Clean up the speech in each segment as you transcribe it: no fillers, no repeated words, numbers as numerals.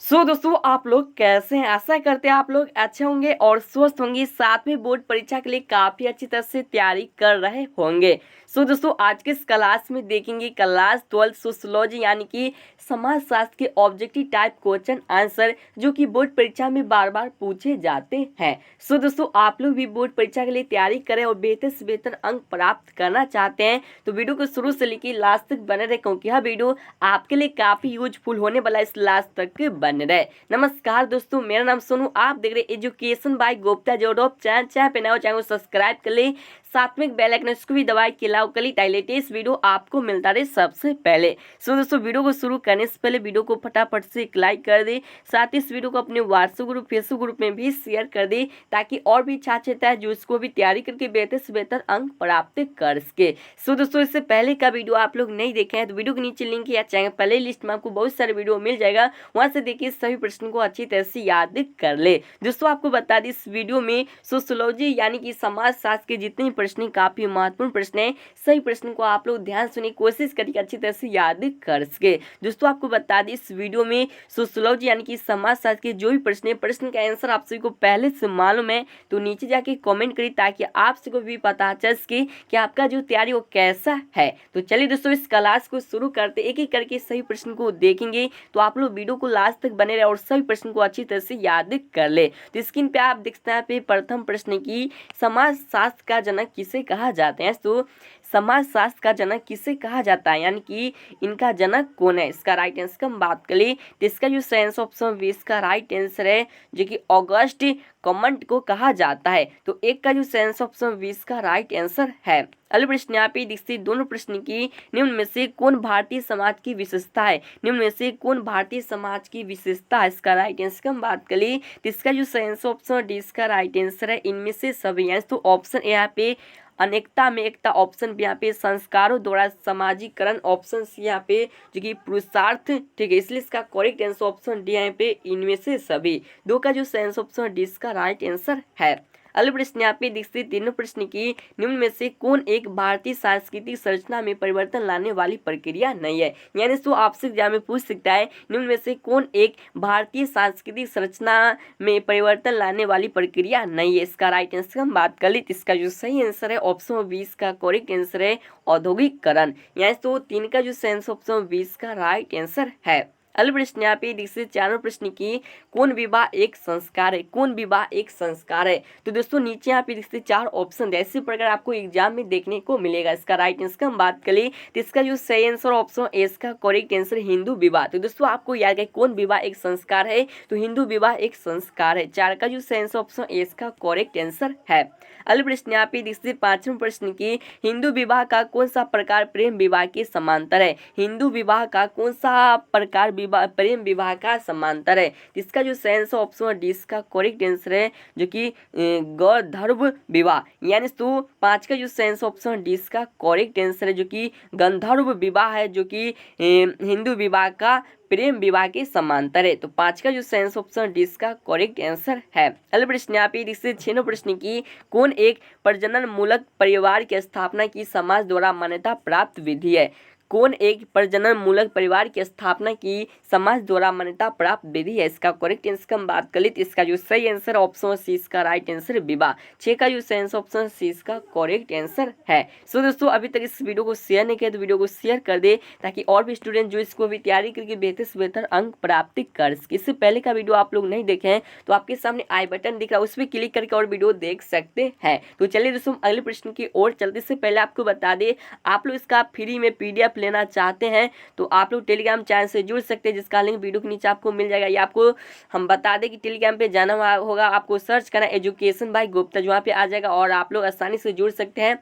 दोस्तों आप लोग कैसे हैं। आशा करते हैं आप लोग अच्छे होंगे और स्वस्थ होंगे, साथ में बोर्ड परीक्षा के लिए काफी अच्छी तरह से तैयारी कर रहे होंगे। दोस्तों आज के इस क्लास में देखेंगे क्लास 12 सोशियोलॉजी यानी कि समाजशास्त्र के ऑब्जेक्टिव टाइप क्वेश्चन आंसर जो कि बोर्ड परीक्षा में बार बार पूछे जाते हैं। दोस्तों आप लोग भी बोर्ड परीक्षा के लिए तैयारी करें और बेहतर से बेहतर अंक प्राप्त करना चाहते हैं तो वीडियो को शुरू से लेकर लास्ट तक बने रहे, क्योंकि यह वीडियो आपके लिए काफी यूजफुल होने वाला है। इस लास्ट तक बने रहे। नमस्कार दोस्तों, मेरा नाम सोनू, आप देख रहे एजुकेशन बाय गुप्ता जोडोप चैनल पे नए चैनल को सब्सक्राइब कर ले, साथ में बेल आइकन इसको भी दबाए के लाओ कली ताकि लेटेस्ट वीडियो आपको मिलता रहे सबसे पहले। दोस्तों वीडियो को शुरू करने से पहले वीडियो को फटाफट से एक लाइक कर दे, साथ ही इस वीडियो को अपने व्हाट्सएप ग्रुप फेसबुक ग्रुप में भी शेयर कर दे ताकि और भी छात्र है जो इसको भी तैयारी करके बेहतर से बेहतर अंक प्राप्त कर सके। दोस्तों इससे पहले का वीडियो आप लोग नहीं देखे हैं तो वीडियो के नीचे लिंक या चैनल प्ले लिस्ट में आपको बहुत सारे वीडियो मिल जाएगा, वहां से देखिए सभी प्रश्न को अच्छी तरह से याद कर ले। दोस्तों आपको बता दें इस वीडियो में सोशियोलॉजी यानी कि समाजशास्त्र के जितने प्रश्न काफी महत्वपूर्ण प्रश्न है, सही प्रश्न को आप लोग ध्यान सुनिए, कोशिश करिए अच्छी तरह से याद कर सके। दोस्तों आपको बता दें इस वीडियो में सोशियोलॉजी यानी कि समाजशास्त्र के जो भी प्रश्न है, प्रश्न का आंसर आप सभी को पहले से मालूम है तो नीचे जाके कमेंट करिए ताकि आप सभी को भी पता चल सके कि आपका जो तैयारी वो कैसा है। तो चलिए दोस्तों इस क्लास को शुरू करते, एक एक करके सही प्रश्न को देखेंगे तो आप लोग वीडियो को लास्ट तक बने रहे और सभी प्रश्न को अच्छी तरह से याद कर ले। तो स्क्रीन पे आप देखते हैं पे प्रथम प्रश्न की समाजशास्त्र का जनक किसे कहा जाता है। तो समाजशास्त्र का जनक किसे कहा जाता है यानी कि इनका जनक कौन है, इसका राइट आंसर की हम बात करें तो इसका जो सेंस ऑप्शन 20 का राइट आंसर है जो कि ऑगस्ट कॉमेंट को कहा जाता है। तो एक का जो सेंस ऑप्शन 20 का राइट आंसर है। अगले प्रश्न यहाँ पे देखते दोनों प्रश्न की निम्न में से कौन भारतीय समाज की विशेषता है, निम्न में से कौन भारतीय समाज की विशेषता है, इसका राइट आंसर की हम बात करें तो इसका जो सेंस ऑप्शन 20 का राइट आंसर है इनमें से सभी है। तो ऑप्शन यहाँ पे अनेकता में एकता, ऑप्शन यहाँ पे संस्कारों द्वारा समाजीकरण, ऑप्शन सी यहाँ पे जो कि पुरुषार्थ, ठीक है, इसलिए इसका करेक्ट आंसर ऑप्शन डी यहाँ पे इनमें से सभी। दो का जो सेंस ऑप्शन डी इसका राइट आंसर है। अगले प्रश्न यहाँ पे देखते तीनों प्रश्न की निम्न में से कौन एक भारतीय सांस्कृतिक संरचना में परिवर्तन लाने वाली प्रक्रिया नहीं है, यानी तो आपसे एग्जाम में पूछ सकता है निम्न में से कौन एक भारतीय सांस्कृतिक संरचना में परिवर्तन लाने वाली प्रक्रिया नहीं है। इसका राइट आंसर हम बात कर ली तो इसका जो सही आंसर है ऑप्शन 20 का करेक्ट आंसर है औद्योगिकरण, यानी तो 3 का जो सेंस ऑप्शन 20 का राइट आंसर है। अगले प्रश्न यहाँ पे देखिए चारों प्रश्न की कौन विवाह एक संस्कार है, कौन विवाह एक संस्कार है। तो दोस्तों नीचे यहाँ पे देखिए 4 ऑप्शन है, इसी प्रकार आपको एग्जाम में देखने को मिलेगा। इसका राइट आंसर हम बात करें तो इसका जो सही आंसर ऑप्शन ए इसका करेक्ट आंसर हिंदू विवाह। तो दोस्तों आपको याद है कौन विवाह एक संस्कार है, तो हिंदू विवाह एक संस्कार है। 4 का जो सही आंसर ऑप्शन ए इसका करेक्ट आंसर है। अगले प्रश्न यहाँ पे देखिए 5वें प्रश्न की हिंदू विवाह का कौन सा प्रकार प्रेम विवाह के समांतर है, हिंदू विवाह का कौन सा प्रकार विवाह प्रेम विवाह का समांतर है। इसका जो सेंस ऑप्शन डी इसका करेक्ट आंसर है जो कि गंधर्व विवाह, यानी तो 5 का जो सेंस ऑप्शन डी इसका करेक्ट आंसर है जो कि गंधर्व विवाह है जो कि हिंदू विवाह का प्रेम विवाह के समांतर है। तो 5 का जो सेंस ऑप्शन डी इसका करेक्ट आंसर है। अगले प्रश्न यहाँ पे इससे 6वें प्रश्न की कौन एक प्रजनन मूलक परिवार की स्थापना की समाज द्वारा मान्यता प्राप्त विधि है, कौन एक प्रजनन मूलक परिवार की स्थापना की समाज द्वारा मान्यता प्राप्त विधि है। इसका करेक्ट आंसर की हम बात करें तो इसका जो सही आंसर ऑप्शन सी इसका राइट आंसर विवाह। 6 का जो सेंस ऑप्शन सी इसका करेक्ट आंसर है। सो दोस्तों अभी तक इस वीडियो को शेयर नहीं किया तो वीडियो को शेयर कर दे ताकि और भी स्टूडेंट जो इसको भी तैयारी करके बेहतर से बेहतर अंक प्राप्त कर सके। इससे पहले का वीडियो आप लोग नहीं देखे हैं तो आपके सामने आई बटन दिख रहा है, उस पर क्लिक करके और वीडियो देख सकते हैं। तो चलिए दोस्तों अगले प्रश्न की ओर चलते से पहले आपको बता दें आप लोग इसका फ्री में PDF लेना चाहते हैं तो आप लोग टेलीग्राम चैनल से जुड़ सकते हैं, जिसका लिंक वीडियो के नीचे आपको मिल जाएगा। या आपको हम बता दें कि टेलीग्राम पे जाना होगा, आपको सर्च करना एजुकेशन बाय गुप्ता, जो वहाँ पे आ जाएगा और आप लोग आसानी से जुड़ सकते हैं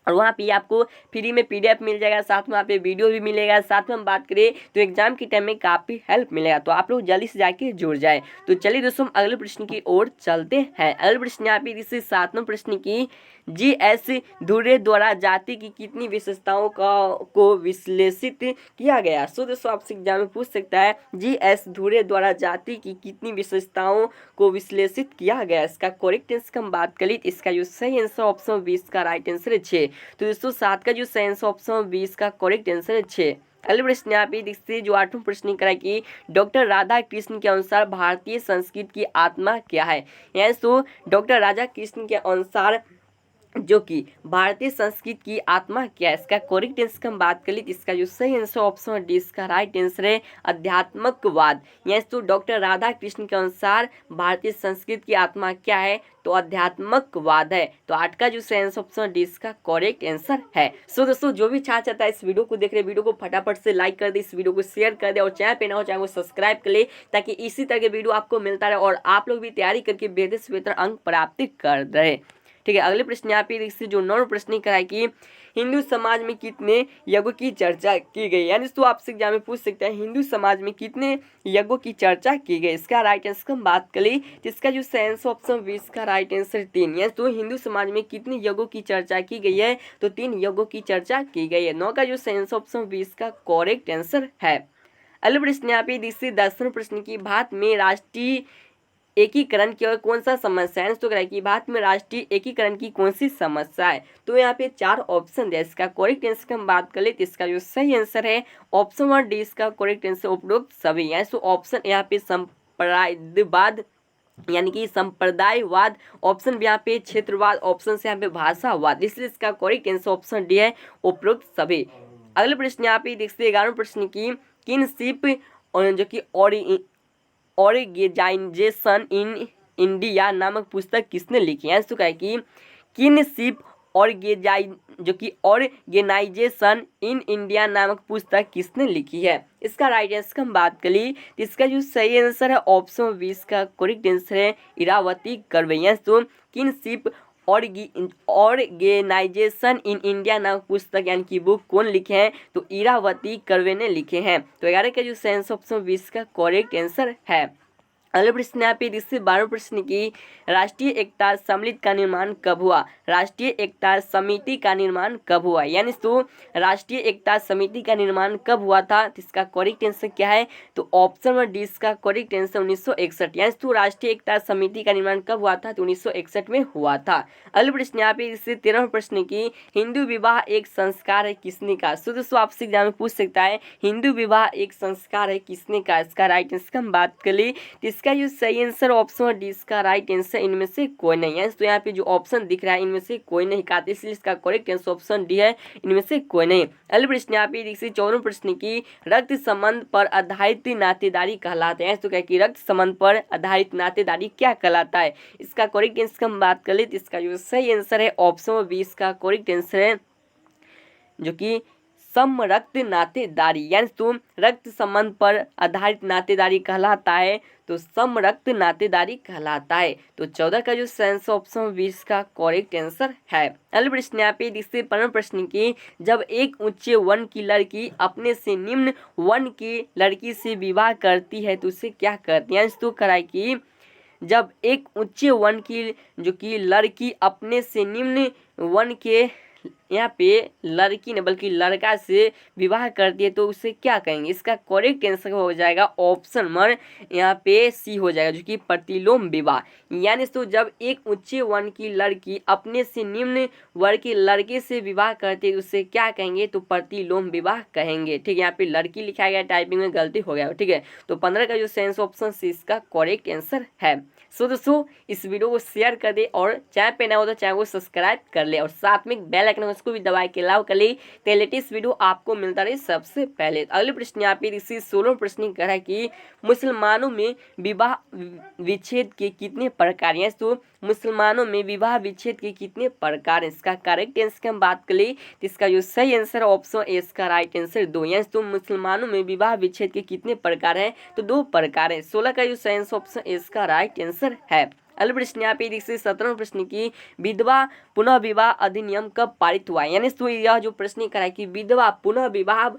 और वहाँ पे आपको फ्री में PDF मिल जाएगा, साथ में वहाँ पे वीडियो भी मिलेगा। साथ में हम बात करें तो एग्जाम के टाइम में काफ़ी हेल्प मिलेगा, तो आप लोग जल्दी से जाके जुड़ जाए। तो चलिए दोस्तों अगले प्रश्न की ओर चलते हैं। अगले प्रश्न यहाँ पे इसी 7वें प्रश्न की GS धुरे द्वारा जाति की कितनी विशेषताओं को विश्लेषित किया गया। सो दोस्तों आपसे एग्जाम में पूछ सकता है GS धुरे द्वारा जाति की कितनी विशेषताओं को विश्लेषित किया गया। इसका करेक्ट आंसर की हम बात करें तो इसका जो सही आंसर ऑप्शन 20 का राइट आंसर है 6। तो दोस्तों 7 का जो सही आंसर ऑप्शन 20 का करेक्ट आंसर है 6। अगले प्रश्न यहाँ पे देखिए जो 8वां प्रश्न करा कि डॉक्टर राधा कृष्ण के अनुसार भारतीय संस्कृति की आत्मा क्या है। यानी तो डॉक्टर राधा कृष्ण के अनुसार जो कि भारतीय संस्कृति की आत्मा क्या है, इसका करेक्ट आंसर की हम बात कर ली तो इसका जो सही आंसर ऑप्शन डी इसका राइट आंसर है अध्यात्मकवाद। यानी तो डॉक्टर राधा कृष्ण के अनुसार भारतीय संस्कृति की आत्मा क्या है, तो अध्यात्मकवाद है। तो 8 का जो सही आंसर ऑप्शन डी इसका करेक्ट आंसर है। सो दोस्तों जो भी छात्र चाहता है इस वीडियो को देख रहे वीडियो को फटाफट से लाइक कर दे, इस वीडियो को शेयर कर दे और चैनल पे ना हो चैनल को सब्सक्राइब कर ले ताकि इसी तरह के वीडियो आपको मिलता रहे और आप लोग भी तैयारी करके बेहतर से बेहतर अंक प्राप्त कर रहे। ठीक है, अगले प्रश्न यहाँ पे देखिए जो 9वां प्रश्न करा है कि हिंदू समाज में कितने यज्ञों की चर्चा की गई। यानी तो आपसे एग्जाम में पूछ सकते हैं हिंदू समाज में कितने यज्ञों की चर्चा की गई। इसका राइट आंसर हम बात करें तो इसका जो आंसर ऑप्शन 20 का राइट आंसर 3। यानी तो हिंदू समाज में कितने यज्ञों की चर्चा की गई है, तो 3 यज्ञों की चर्चा की गई है। 9 का जो आंसर ऑप्शन 20 का करेक्ट आंसर है। अगले प्रश्न यहाँ पे देखिए 10वां प्रश्न की भारत में राष्ट्रीय एकीकरण की और कौन सा समस्या है। तो कि भारत में राष्ट्रीय एकीकरण की कौन सी समस्या है, तो यहाँ पे 4 ऑप्शन है। इसका करेक्ट आंसर हम बात कर ले तो इसका जो सही आंसर है ऑप्शन 1 डी इसका करेक्ट आंसर उपरोक्त सभी। यानी तो ऑप्शन यहाँ पे संप्रदायवाद यानी कि संप्रदायवाद, ऑप्शन यहाँ पे क्षेत्रवाद, ऑप्शन से यहाँ पे भाषावाद, इसलिए इसका करेक्ट आंसर ऑप्शन डी है उपरोक्त सभी। अगले प्रश्न यहाँ पे देखते 11वें प्रश्न की किनशिप जो कि ऑर्गेनाइजेशन इन इंडिया नामक पुस्तक किसने लिखी है। तो क्या है कि किनशिप ऑर्गेनाइजेशन इन इंडिया नामक पुस्तक किसने लिखी है। इसका राइट आंसर हम बात कर ली तो इसका जो सही आंसर है ऑप्शन 20 का करेक्ट आंसर है इरावती कर्वे। तो किनशिप ऑर्गेनाइजेशन इन इंडिया नामक पुस्तक यानी कि बुक कौन लिखे हैं, तो इरावती कर्वे ने लिखे हैं। तो 11 का जो आंसर ऑप्शन 20 का करेक्ट आंसर है। अगले प्रश्न यहाँ पे जिससे 12वें प्रश्न की राष्ट्रीय एकता सम्मिलित का निर्माण कब हुआ। राष्ट्रीय एकता समिति का निर्माण कब हुआ, यानी तो राष्ट्रीय एकता समिति का निर्माण कब हुआ था, तो इसका करेक्ट आंसर क्या है, तो ऑप्शन 1 डी इसका करेक्ट आंसर 1961। यानी तो राष्ट्रीय एकता समिति का निर्माण कब हुआ था, तो 1961 में हुआ था। अगले प्रश्न यहाँ पे जिससे 13वें प्रश्न की हिंदू विवाह एक संस्कार है किसने कहा। सो दोस्तों आपसे एग्जाम में पूछ सकता है हिंदू विवाह एक संस्कार है किसने कहा। इसका राइट आंसर हम बात कर ली इसका जो सही आंसर ऑप्शन डी इसका राइट आंसर इनमें से कोई नहीं है। तो यहाँ पे जो ऑप्शन दिख रहा है इनमें से कोई नहीं कहा, इसलिए इसका करेक्ट आंसर ऑप्शन डी है इनमें से कोई नहीं। अगले प्रश्न यहाँ पे देखिए 14वें प्रश्न की रक्त संबंध पर आधारित नातेदारी कहलाता है। तो क्या कि रक्त संबंध पर आधारित नातेदारी क्या कहलाता है। इसका करेक्ट आंसर हम बात कर ले तो इसका जो सही आंसर है ऑप्शन 20 का करेक्ट आंसर है जो कि समरक्त नातेदारी। यानी तो रक्त संबंध पर आधारित नातेदारी कहलाता है तो समरक्त नातेदारी कहलाता है। तो 14 का जो आंसर ऑप्शन 20 का करेक्ट आंसर है। अगले प्रश्न यहाँ पे जिससे 15वें प्रश्न की जब एक उच्च वर्ण की लड़की अपने से निम्न वर्ण की लड़की से विवाह करती है तो उसे क्या कहते हैं। तो कराए कि जब एक उच्च वर्ण की जो कि लड़की अपने से निम्न वर्ण के यहाँ पे लड़की ने बल्कि लड़का से विवाह करती है तो उसे क्या कहेंगे। इसका करेक्ट आंसर हो जाएगा ऑप्शन 1 यहाँ पे सी हो जाएगा जो कि प्रतिलोम विवाह। यानी तो जब एक उच्च वर्ण की लड़की अपने से निम्न वर्ग के लड़के से विवाह करती है तो उसे क्या कहेंगे, तो प्रतिलोम विवाह कहेंगे। ठीक है, यहाँ पे लड़की लिखा गया टाइपिंग में गलती हो गया। ठीक है, तो 15 का जो सेंस ऑप्शन सी इसका करेक्ट आंसर है। सो दोस्तों इस वीडियो को शेयर कर दे और चैनल पे ना हो तो चैनल को सब्सक्राइब कर ले और साथ में बेल आइकन उसको भी दबा के अलाउ कर ले तो लेटेस्ट वीडियो आपको मिलता रहे सबसे पहले। अगले प्रश्न यहाँ पे इसी 16 प्रश्न कह रहा है कि मुसलमानों में विवाह विच्छेद के कितने प्रकार हैं। तो मुसलमानों में विवाह विच्छेद के कितने प्रकार हैं। इसका करेक्ट आंसर की हम बात करें तो इसका जो सही आंसर ऑप्शन ए इसका राइट आंसर 2। यानी तो मुसलमानों में विवाह विच्छेद के कितने प्रकार हैं, तो 2 प्रकार हैं। 16 का जो सही आंसर ऑप्शन ए इसका राइट आंसर है। अगले प्रश्न यहाँ पे देखिए 17वें प्रश्न की विधवा पुनः विवाह अधिनियम कब पारित हुआ। यानी तो यह जो प्रश्न करा है कि विधवा पुनः विवाह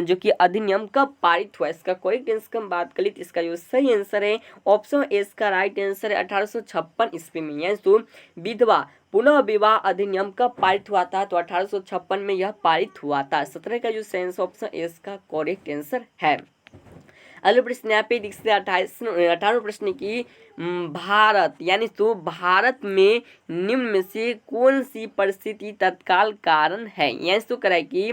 जो कि अधिनियम कब पारित हुआ। इसका करेक्ट आंसर की हम बात करें तो इसका जो सही आंसर है ऑप्शन ए इसका राइट आंसर है 1856 ईस्वी में। यानी तो विधवा पुनः विवाह अधिनियम कब पारित हुआ था, तो 1856 में यह पारित हुआ था। 17 का जो सही ऑप्शन ए इसका करेक्ट आंसर है। अगले प्रश्न यहाँ पे देखते 18वें प्रश्न की भारत यानी तो भारत में निम्न में से कौन सी परिस्थिति तत्काल कारण है। यानी तो कराए कि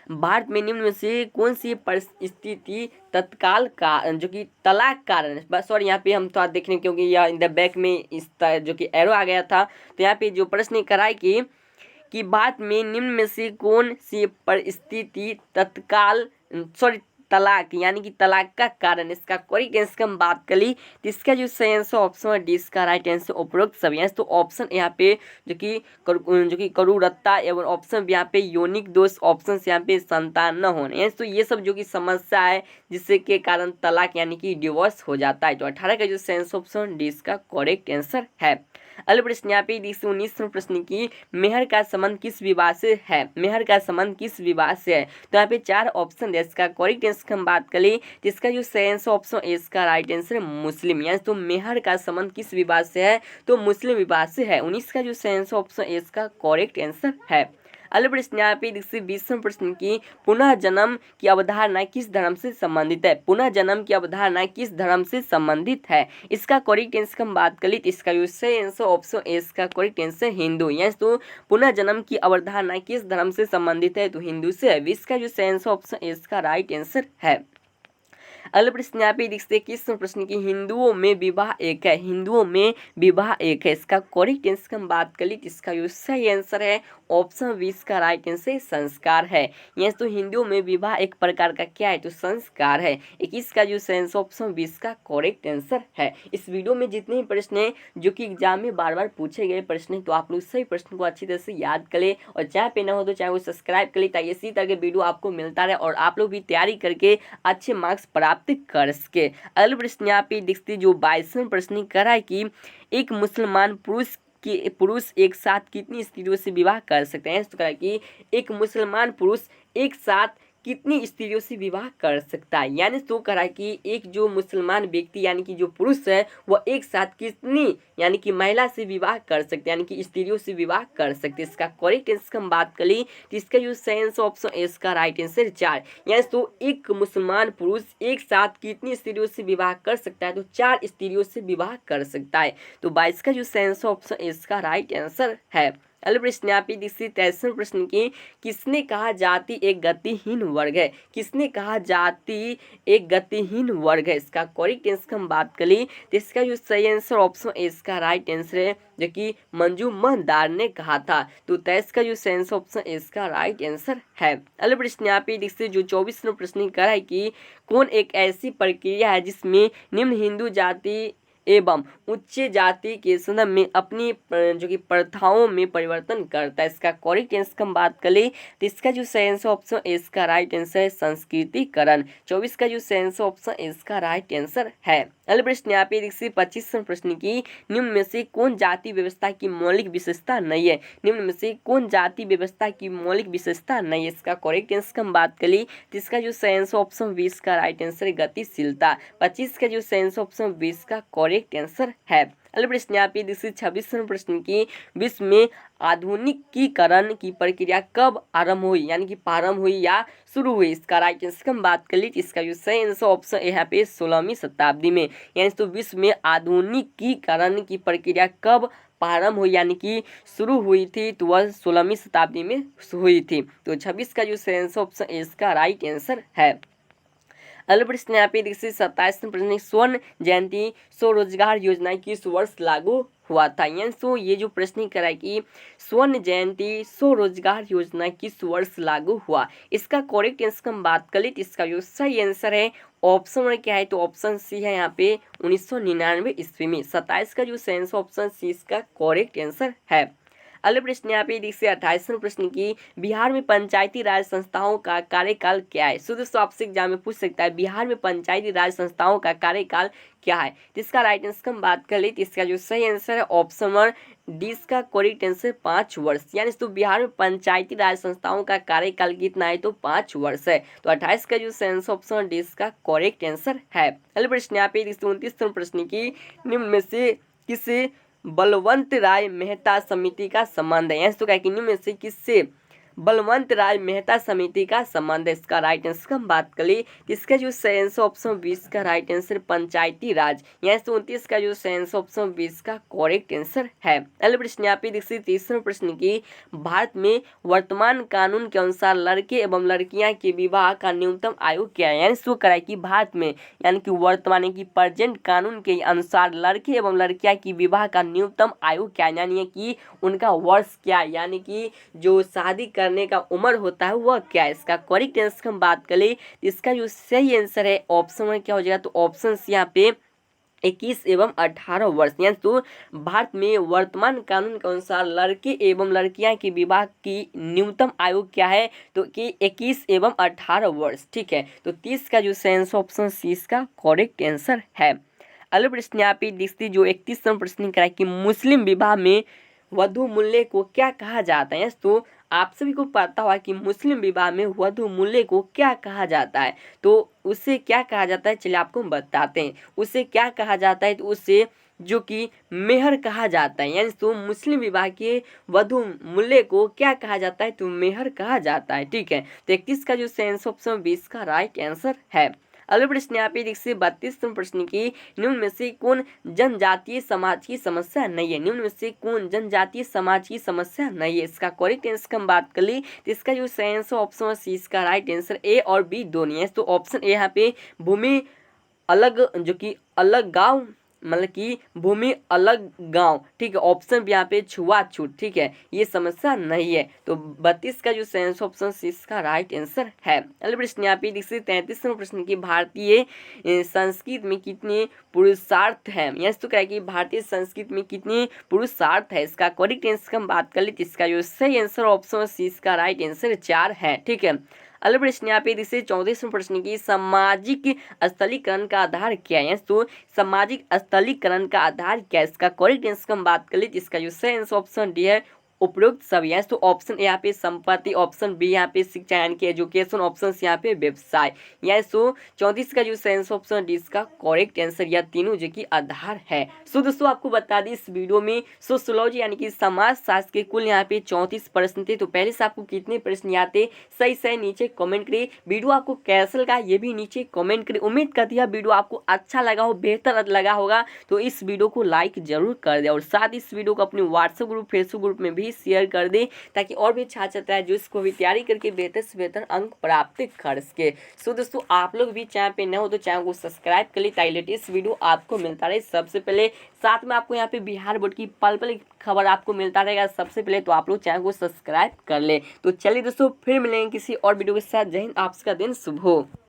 भारत में निम्न में से कौन सी परिस्थिति तत्काल का जो कि तलाक कारण है, सॉरी यहाँ पे हम थोड़ा देख रहे हैं क्योंकि यह इन द बैक में इस जो कि एरो आ गया था, तो यहाँ पे जो प्रश्न कराए कि भारत में निम्न में से कौन सी परिस्थिति तत्काल सॉरी तलाक यानी कि तलाक का कारण, इसका करेक्ट आंसर हम बात कर ली तो इसका जो सही आंसर ऑप्शन डी इसका राइट आंसर उपरोक्त सभी आंसर। तो ऑप्शन यहाँ पे जो कि करूरता एवं ऑप्शन यहाँ पे यौनिक दोष, ऑप्शन यहाँ पे संतान न होने, तो ये सब जो कि समस्या है जिससे के कारण तलाक यानी कि डिवोर्स हो जाता है। तो 18 का जो सही आंसर ऑप्शन डी इसका करेक्ट आंसर है। अगले प्रश्न यहाँ पे 19वें प्रश्न की मेहर का संबंध किस विवाह से है, मेहर का संबंध किस विवाह से है, तो यहाँ पे 4 ऑप्शन है, इसका करेक्ट आंसर हम बात करें जिसका जो सही आंसर ऑप्शन ए इसका राइट आंसर मुस्लिम, यानी तो मेहर का संबंध किस विवाह से है तो मुस्लिम विवाह से है। 19 का जो सही आंसर ऑप्शन ए इसका करेक्ट आंसर है। अगले प्रश्न यहाँ पे 20वें प्रश्न की पुनः जन्म की अवधारणा किस धर्म से संबंधित है, पुनः जन्म की अवधारणा किस धर्म से संबंधित है, इसका करेक्ट आंसर हम बात करें तो इसका जो सही आंसर ऑप्शन ए इसका करेक्ट आंसर हिंदू, यानी तो पुनः जन्म की अवधारणा किस धर्म से संबंधित है तो हिंदू से है। 20 का जो सही आंसर ऑप्शन ए इसका राइट आंसर है। अगले प्रश्न यहाँ पे देखते हैं किस प्रश्न की हिंदुओं में विवाह एक है, हिंदुओं में विवाह एक है, इसका करेक्ट आंसर हम बात कर ली तो इसका जो सही आंसर है ऑप्शन 20 का राइट आंसर संस्कार है। यस तो हिंदुओं में विवाह एक प्रकार का क्या है तो संस्कार है। 21 का जो सही आंसर ऑप्शन 20 का करेक्ट आंसर है। इस वीडियो में जितने भी प्रश्न हैं जो कि एग्जाम में बार बार पूछे गए प्रश्न तो आप लोग सही प्रश्न को अच्छी तरह से याद करें और चैनल पे ना हो तो चैनल को सब्सक्राइब करें ताकि इसी तरह के वीडियो आपको मिलता रहे और आप लोग भी तैयारी करके अच्छे मार्क्स प्राप्त कर सके। अगले प्रश्न यहाँ पे देखते जो 22वां प्रश्न करा है कि एक मुसलमान पुरुष एक साथ कितनी स्त्रियों से विवाह कर सकते हैं, तो कहा कि एक मुसलमान पुरुष एक साथ कितनी स्त्रियों से विवाह कर सकता है, यानी तो कहा कि एक जो मुसलमान व्यक्ति यानी कि जो पुरुष है वह एक साथ कितनी यानी कि महिला से विवाह कर सकते हैं यानी कि स्त्रियों से विवाह कर सकते हैं। इसका करेक्ट आंसर हम बात करें तो इसका जो सही आंसर ऑप्शन ए इसका राइट आंसर 4, यानी तो एक मुसलमान पुरुष एक साथ कितनी स्त्रियों से विवाह कर सकता है तो 4 स्त्रियों से विवाह कर सकता है। तो 22 का जो सही आंसर ऑप्शन ए इसका राइट आंसर है। अगले प्रश्न यहाँ पे 23वें प्रश्न की किसने कहा जाति एक गतिहीन वर्ग है, किसने कहा जाति एक गतिहीन वर्ग है, इसका करेक्ट आंसर हम बात करें तो इसका जो सही आंसर ऑप्शन ए इसका राइट आंसर है जो कि मंजूमदार ने कहा था। तो 23 का जो सही आंसर ऑप्शन ए इसका राइट आंसर है। अगले प्रश्न यहाँ पे देखिए जो 24वां प्रश्न करा है कि कौन एक ऐसी प्रक्रिया है जिसमें निम्न हिंदू जाति एवं उच्च जाति के संदर्भ में अपनी जो कि प्रथाओं में परिवर्तन करता है। इसका करेक्ट आंसर हम बात करें तो इसका जो सही आंसर ऑप्शन इसका राइट आंसर है संस्कृतिकरण। 24 का जो सही आंसर ऑप्शन इसका राइट आंसर है। अगले प्रश्न यहाँ पे देखिए 25वें प्रश्न की निम्न में से कौन जाति व्यवस्था की मौलिक विशेषता नहीं है, निम्न में से कौन जाति व्यवस्था की मौलिक विशेषता नहीं है, इसका करेक्ट आंसर हम बात करें तो इसका जो सही आंसर ऑप्शन 20 का राइट आंसर है गतिशीलता। 25 का जो सही आंसर ऑप्शन 20 का करेक्ट आंसर है। अगले प्रश्न यहाँ पे देखिए 26वें प्रश्न की विश्व में आधुनिकीकरण की प्रक्रिया कब आरंभ हुई यानी कि प्रारंभ हुई या शुरू हुई, इसका राइट आंसर हम बात कर ली इसका जो सही आंसर ऑप्शन यहाँ पे 16वीं शताब्दी में, यानी तो विश्व में आधुनिकीकरण की प्रक्रिया कब प्रारंभ हुई यानी कि शुरू हुई थी तो वह 16वीं शताब्दी में हुई थी। तो 26 का जो सही आंसर ऑप्शन इसका राइट आंसर है। अगले प्रश्न यहाँ पे देखिए 27वें प्रश्न स्वर्ण जयंती स्वरोजगार योजना किस वर्ष लागू हुआ था, यानी तो ये जो प्रश्न करा है कि स्वर्ण जयंती स्वरोजगार योजना किस वर्ष लागू हुआ, इसका करेक्ट आंसर हम बात कर ले तो इसका जो सही आंसर है ऑप्शन में क्या है तो ऑप्शन सी है यहाँ पे 1999 ईस्वी में। 27 का जो सही आंसर ऑप्शन सी इसका करेक्ट आंसर है। अगले प्रश्न यहाँ पे देखिए 28वें प्रश्न की बिहार में पंचायती राज संस्थाओं का कार्यकाल क्या है, सो दोस्तों आपसे एग्जाम में पूछ सकता है बिहार में पंचायती राज संस्थाओं का कार्यकाल क्या है, तो इसका राइट आंसर हम बात कर ले तो इसका जो सही आंसर है ऑप्शन डी इसका करेक्ट आंसर 5 वर्ष, यानी तो बिहार में पंचायती राज संस्थाओं का कार्यकाल कितना है तो 5 वर्ष है। तो 28 का जो सही आंसर ऑप्शन डी इसका करेक्ट आंसर है। अगले प्रश्न यहाँ पे 29वें प्रश्न की निम्न में से किसे बलवंत राय मेहता समिति का संबंध है, यानी तो क्या निम्न में से किससे बलवंत राय मेहता समिति का संबंध है। इसका राइट आंसर का हम बात करें तो इसका जो सही आंसर ऑप्शन 20 का राइट आंसर पंचायती राज, यहाँ से 29 का जो सही आंसर ऑप्शन 20 का करेक्ट आंसर है। अगले प्रश्न यहाँ पे देखिए तीसरा प्रश्न की भारत में वर्तमान कानून के अनुसार लड़के एवं लड़कियां के विवाह का न्यूनतम आयु क्या है, यानी शो कराए कि भारत में यानी कि वर्तमान की प्रेजेंट कानून के अनुसार लड़के एवं लड़कियां की विवाह का न्यूनतम आयु क्या है, यानी कि उनका वर्ष क्या है, यानी कि जो शादी करने का उम्र होता है वह क्या है। इसका करेक्ट आंसर हम बात करें तो इसका जो सही आंसर है ऑप्शन में क्या हो जाएगा, तो ऑप्शन यहाँ पे 21 एवं 18 वर्ष, यानी तो भारत में वर्तमान कानून के अनुसार लड़के एवं लड़कियां की विवाह की न्यूनतम आयु क्या है, तो कि 21 एवं 18 वर्ष। ठीक है, तो 30 का जो सही आंसर ऑप्शन सी इसका करेक्ट आंसर है। अगले प्रश्न यहाँ पे देखते जो 31वां प्रश्न करा कि मुस्लिम विवाह में वधू मूल्य को क्या कहा जाता है। तो आप सभी को पता होगा कि मुस्लिम विवाह में वधू मूल्य को क्या कहा जाता है, तो उसे क्या कहा जाता है, चलिए आपको बताते हैं। उसे क्या कहा जाता है, तो उसे जो कि मेहर कहा जाता है, यानी तो मुस्लिम विवाह के वधू मूल्य को क्या कहा जाता है, तो मेहर कहा जाता है। ठीक है, तो 31 का जो सही आंसर ऑप्शन 20 का राइट आंसर है। अगले प्रश्न यहाँ पे देखिए 32वें प्रश्न की निम्न में से कौन जनजातीय समाज की समस्या नहीं है, निम्न में से कौन जनजातीय समाज की समस्या नहीं है। इसका करेक्ट आंसर हम बात कर ली तो इसका जो सही आंसर ऑप्शन सी इसका राइट आंसर ए और बी दोनों है। तो ऑप्शन ए यहाँ पे भूमि अलग जो कि अलग गांव मतलब कि भूमि अलग गांव, ठीक है, ऑप्शन भी यहाँ पे छुआछूत, ठीक है, ये समस्या नहीं है। तो 32 का जो सही आंसर ऑप्शन सी इसका राइट आंसर है। अगले प्रश्न यहाँ पे देखिए 33वां प्रश्न की भारतीय संस्कृत में कितने पुरुषार्थ हैं, यहाँ तो क्या है कि भारतीय संस्कृत में कितने पुरुषार्थ है। इसका करेक्ट आंसर हम बात कर ले तो इसका जो सही आंसर ऑप्शन सी इसका राइट आंसर 4 है। ठीक है, अगले प्रश्न यहाँ पे देखिए 34वें प्रश्न की सामाजिक स्थलीकरण का आधार क्या है, तो सामाजिक स्थलीकरण का आधार क्या है। इसका करेक्ट आंसर हम बात कर ले तो इसका जो सही आंसर ऑप्शन डी है उपरोक्त सभी है। तो ऑप्शन यहाँ पे संपत्ति, ऑप्शन बी यहाँ पे शिक्षा यानी कि एजुकेशन, ऑप्शन यहाँ पे व्यवसाय, या सो 34 का जो सही आंसर ऑप्शन डी इसका करेक्ट आंसर, या तीनों जो कि आधार है। सो दोस्तों आपको बता दी इस वीडियो में सोशियोलॉजी यानी कि समाज शास्त्र के कुल यहाँ पे 34 प्रश्न थे। तो पहले से आपको कितने प्रश्न आते सही सही नीचे कमेंट करिए। वीडियो आपको कैसा लगा ये भी नीचे कमेंट करिए। उम्मीद करती है वीडियो आपको अच्छा लगा हो, बेहतर लगा होगा, तो इस वीडियो को लाइक जरूर कर दे और साथ इस वीडियो को अपने व्हाट्सएप ग्रुप फेसबुक ग्रुप में भी शेयर कर दे ताकि और भी छात्र छात्राएं जो इसको भी तैयारी करके बेहतर से बेहतर अंक प्राप्त कर सके। सो दोस्तों आप लोग भी चैनल पे नए हो तो चैनल को सब्सक्राइब कर ले ताकि लेटेस्ट वीडियो आपको मिलता रहे सबसे पहले। साथ में आपको यहाँ पे बिहार बोर्ड की पल पल खबर आपको मिलता रहेगा सबसे पहले, तो आप लोग चैनल को सब्सक्राइब कर ले। तो चलिए दोस्तों फिर मिलेंगे किसी और वीडियो के साथ। जय हिंद, आपका दिन शुभ हो।